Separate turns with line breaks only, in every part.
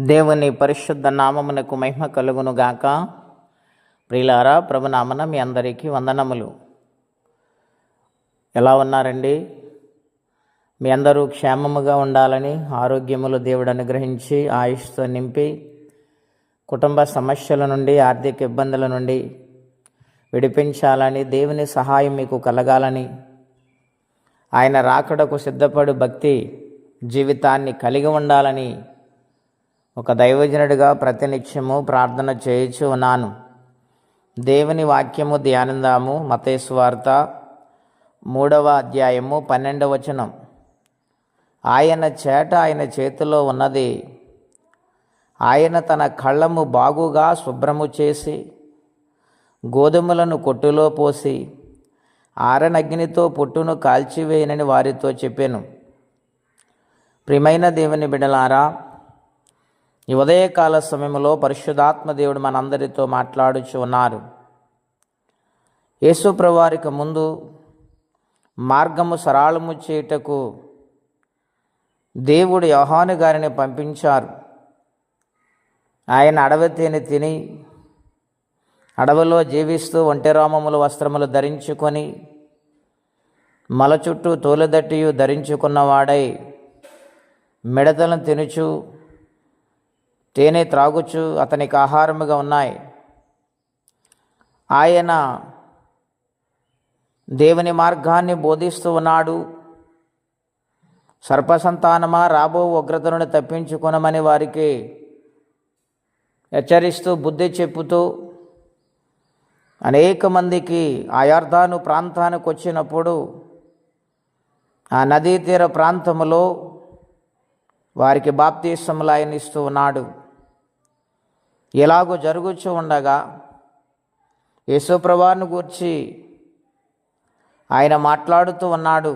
దేవుని పరిశుద్ధ నామమునకు మహిమ కలుగును గాక. ప్రియులారా, ప్రభునామన మీ అందరికీ వందనములు. ఎలా ఉన్నారండి? మీ అందరూ క్షేమముగా ఉండాలని, ఆరోగ్యములు దేవుడు అనుగ్రహించి ఆయుష్తో నింపి, కుటుంబ సమస్యల నుండి, ఆర్థిక ఇబ్బందుల నుండి విడిపించాలని, దేవుని సహాయం మీకు కలగాలని, ఆయన రాకడకు సిద్ధపడు భక్తి జీవితాన్ని కలిగి ఉండాలని ఒక దైవజనుడిగా ప్రతినిత్యము ప్రార్థన చేయుచు ఉన్నాను. దేవుని వాక్యము ధ్యానిందాము. మత్తయి సువార్త 3వ అధ్యాయము 12వ వచనం. ఆయన చేట ఆయన చేతిలో ఉన్నది. ఆయన తన కళ్ళము బాగుగా శుభ్రము చేసి గోధుమలను కొట్టులో పోసి ఆరనగ్నితో పొట్టును కాల్చివేయనని వారితో చెప్పాను. ప్రియమైన దేవుని బిడ్డలారా, ఈ ఉదయకాల సమయంలో పరిశుద్ధాత్మ దేవుడు మనందరితో మాట్లాడుచు ఉన్నారు. యేసు ప్రభువారికి ముందు మార్గము సరళము చేయుటకు దేవుడు యోహాను గారిని పంపించారు. ఆయన అడవి తేనె తిని అడవిలో జీవిస్తూ ఒంటెరామముల వస్త్రములు ధరించుకొని మల చుట్టూ తోలుదట్టియు ధరించుకున్నవాడై మిడతలను తినుచు తేనె త్రాగుచు అతనికి ఆహారముగా ఉన్నాయి. ఆయన దేవుని మార్గాన్ని బోధిస్తూ ఉన్నాడు. సర్పసంతానమా, రాబో ఉగ్రత నుండి తప్పించుకొనమని వారికి హెచ్చరిస్తూ బుద్ధి చెప్పుతూ అనేక మందికి ఆ యొర్దాను ప్రాంతానికి వచ్చినప్పుడు ఆ నదీ తీర ప్రాంతములో వారికి బాప్తీసములు ఆయన ఇస్తూ ఉన్నాడు. ఇలాగూ జరుగుచూ ఉండగా యేసు ప్రభువును గూర్చి ఆయన మాట్లాడుతూ ఉన్నాడు.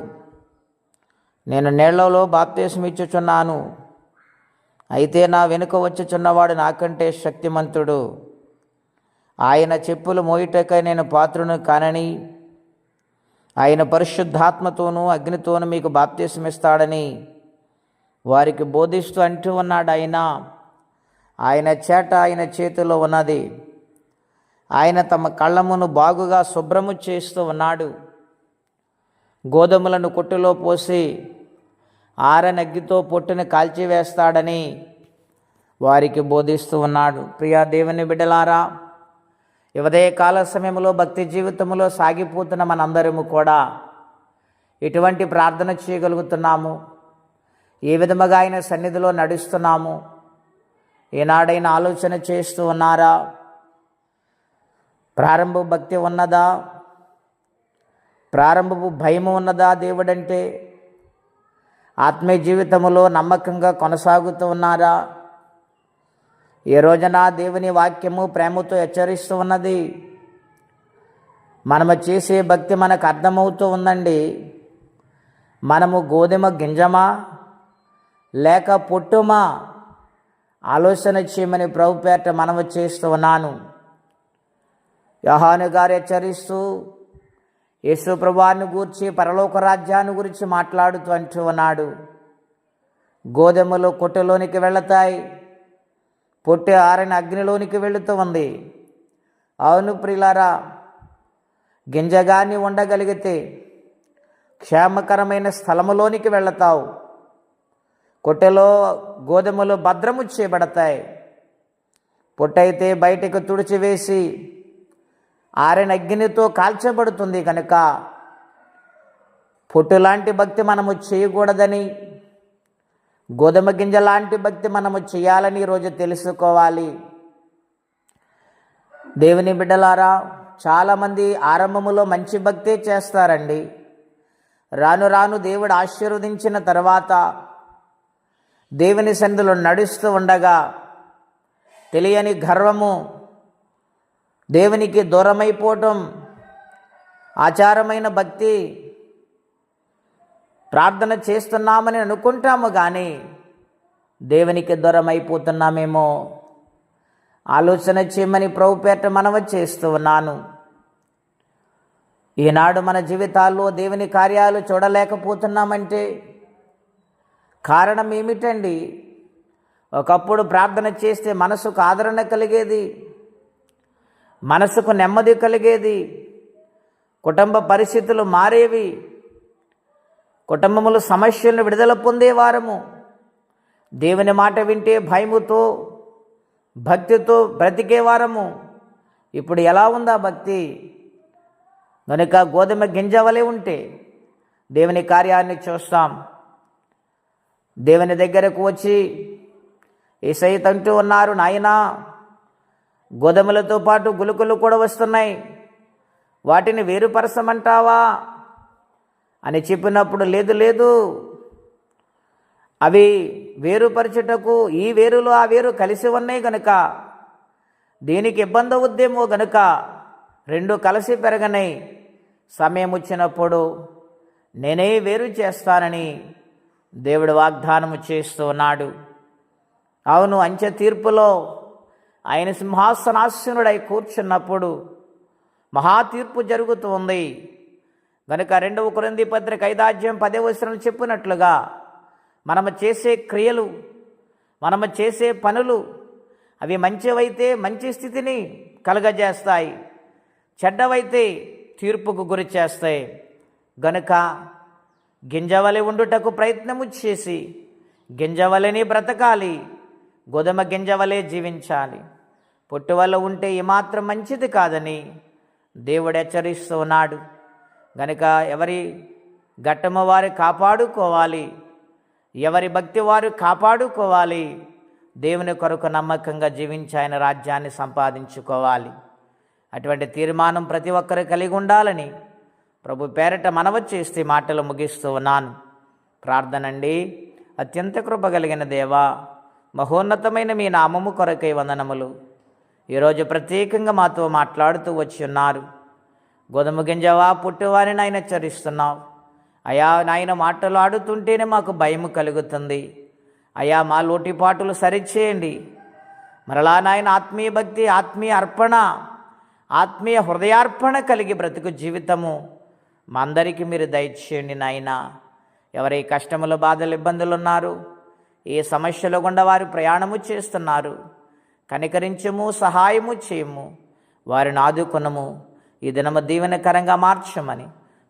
నేను నీళ్లలో బాప్తీసం ఇచ్చుచున్నాను, అయితే నా వెనుక వచ్చుచున్నవాడు నాకంటే శక్తిమంతుడు. ఆయన చెప్పులు మోయుటకై నేను పాత్రును కానని, ఆయన పరిశుద్ధాత్మతోనూ అగ్నితోనూ మీకు బాప్తీసం ఇస్తాడని వారికి బోధిస్తూ అంటూ ఉన్నాడు. ఆయన చేట ఆయన చేతిలో ఉన్నది. ఆయన తమ కళ్ళమును బాగుగా శుభ్రము చేస్తూ ఉన్నాడు. గోధుమలను కొట్టులో పోసి ఆరనగ్గితో పొట్టుని కాల్చివేస్తాడని వారికి బోధిస్తూ ఉన్నాడు. ప్రియా దేవుని బిడ్డలారా, ఉదయ కాల సమయంలో భక్తి జీవితంలో సాగిపోతున్న మనందరము కూడా ఎటువంటి ప్రార్థన చేయగలుగుతున్నాము? ఏ విధముగా ఆయన సన్నిధిలో నడుస్తున్నాము? ఏనాడైనా ఆలోచన చేస్తూ ఉన్నారా? ప్రారంభ భక్తి ఉన్నదా? ప్రారంభపు భయము ఉన్నదా? దేవుడంటే ఆత్మీయ జీవితంలో నమ్మకంగా కొనసాగుతూ ఉన్నారా? ఏ రోజున దేవుని వాక్యము ప్రేమతో హెచ్చరిస్తూ ఉన్నది. మనము చేసే భక్తి మనకు అర్థమవుతూ ఉందండి. మనము గోధుమ గింజమా లేక పొట్టుమా? ఆలోచన చేయమని ప్రభు పేరట మనవి చేస్తూ ఉన్నాను. యోహాను గారు హెచ్చరిస్తూ యేసు ప్రభువును గూర్చి, పరలోక రాజ్యాన్ని గురించి మాట్లాడుతూ అంటూ ఉన్నాడు. గోధుమలు కొట్టులోనికి వెళతాయి, పొట్టు ఆరిన అగ్నిలోనికి వెళుతూ ఉంది. అవును ప్రియులారా, గింజగాని ఉండగలిగితే క్షేమకరమైన స్థలములోనికి వెళతావు. కొట్టెలో గోధుమలు భద్రము చేయబడతాయి. పొట్టయితే బయటకు తుడిచివేసి ఆరిన అగ్నితో కాల్చబడుతుంది. కనుక పొట్టు లాంటి భక్తి మనము చేయకూడదని, గోధుమ గింజ లాంటి భక్తి మనము చేయాలని ఈరోజు తెలుసుకోవాలి. దేవుని బిడ్డలారా, చాలామంది ఆరంభములో మంచి భక్తే చేస్తారండి. రాను రాను దేవుడు ఆశీర్వదించిన తర్వాత దేవుని సన్నిధిలో నడుస్తూ ఉండగా తెలియని గర్వము, దేవునికి దూరమైపోవటం, ఆచారమైన భక్తి, ప్రార్థన చేస్తున్నామని అనుకుంటాము కానీ దేవునికి దూరం అయిపోతున్నామేమో ఆలోచన చేయమని ప్రభు పేరట మనవి చేస్తూ ఉన్నాను. ఈనాడు మన జీవితాల్లో దేవుని కార్యాలు చూడలేకపోతున్నామంటే కారణం ఏమిటండి? ఒకప్పుడు ప్రార్థన చేస్తే మనసుకు ఆదరణ కలిగేది, మనసుకు నెమ్మది కలిగేది, కుటుంబ పరిస్థితులు మారేవి, కుటుంబములు సమస్యలను విడుదల పొందేవారము. దేవుని మాట వింటే భయముతో భక్తితో బ్రతికేవారము. ఇప్పుడు ఎలా ఉందా భక్తి? కనుక గోధుమ గింజ వలె ఉంటే దేవుని కార్యాన్ని చూస్తాం. దేవుని దగ్గరకు వచ్చి యేసయ్య అంటూ ఉన్నారు, నాయనా గోధుమలతో పాటు గుళుకలు కూడా వస్తున్నాయి, వాటిని వేరుపరచమంటావా అని చెప్పినప్పుడు, లేదు లేదు, అవి వేరుపరచుటకు ఈ వేరులో ఆ వేరు కలిసి ఉన్నాయి గనుక దీనికి ఇబ్బంది అవుద్దేమో గనుక రెండు కలిసి పెరగనై, సమయం వచ్చినప్పుడు నేనే వేరు చేస్తానని దేవుడు వాగ్దానము చేస్తూ ఉన్నాడు. అవును, అంచె తీర్పులో ఆయన సింహాసనాసీనుడై కూర్చున్నప్పుడు మహా తీర్పు జరుగుతూ ఉంది గనుక 2 కొరింథీ పత్రిక 5:10 చెప్పినట్లుగా మనము చేసే క్రియలు, మనము చేసే పనులు అవి మంచివైతే మంచి స్థితిని కలుగజేస్తాయి, చెడ్డవైతే తీర్పుకు గురి చేస్తాయి. గనుక గింజవలె ఉండుటకు ప్రయత్నము చేసి గింజవలెని బ్రతకాలి, గోధుమ గింజవలే జీవించాలి. పొట్టు వల్ల ఉంటే ఏమాత్రం మంచిది కాదని దేవుడు హెచ్చరిస్తూ ఉన్నాడు. గనుక ఎవరి ఘట్టము వారు కాపాడుకోవాలి, ఎవరి భక్తి వారు కాపాడుకోవాలి. దేవుని కొరకు నమ్మకంగా జీవించి ఆయన రాజ్యాన్ని సంపాదించుకోవాలి. అటువంటి తీర్మానం ప్రతి ఒక్కరు కలిగి ఉండాలని ప్రభు పేరట మనవి చేస్తే మాటలు ముగిస్తూ ఉన్నాను. ప్రార్థనండి. అత్యంత కృప కలిగిన దేవా, మహోన్నతమైన మీ నామము కొరకై వందనములు. ఈరోజు ప్రత్యేకంగా మాతో మాట్లాడుతూ వచ్చి ఉన్నారు. గోధుమ గింజవా పుట్టువారిని ఆయన హెచ్చరిస్తున్నావు. అయా నాయన మాటలు ఆడుతుంటేనే మాకు భయం కలుగుతుంది. అయా మా లోటుపాటులు సరిచేయండి. మరలా నాయన ఆత్మీయ భక్తి, ఆత్మీయ అర్పణ, ఆత్మీయ హృదయార్పణ కలిగి బ్రతుకు జీవితము మా అందరికీ మీరు దయచేయండి నాయన. ఎవరి కష్టములు, బాధలు, ఇబ్బందులు ఉన్నారు, ఏ సమస్యలు గుండా వారు ప్రయాణము చేస్తున్నారు, కనికరించము, సహాయము చేయము, వారిని ఆదుకొనము. ఈ దినము దీవెనకరంగా మార్చమని,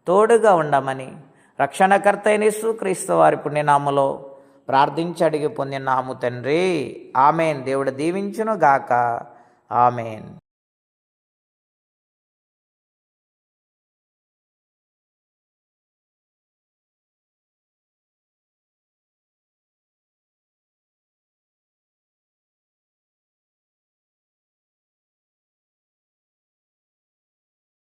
తోడుగా ఉండమని రక్షణకర్త అయిన యేసుక్రీస్తు వారి పుణ్యనామములో ప్రార్థించి అడిగి పొందినాము తండ్రి. ఆమెన్. దేవుడు దీవించును గాక. ఆమెన్.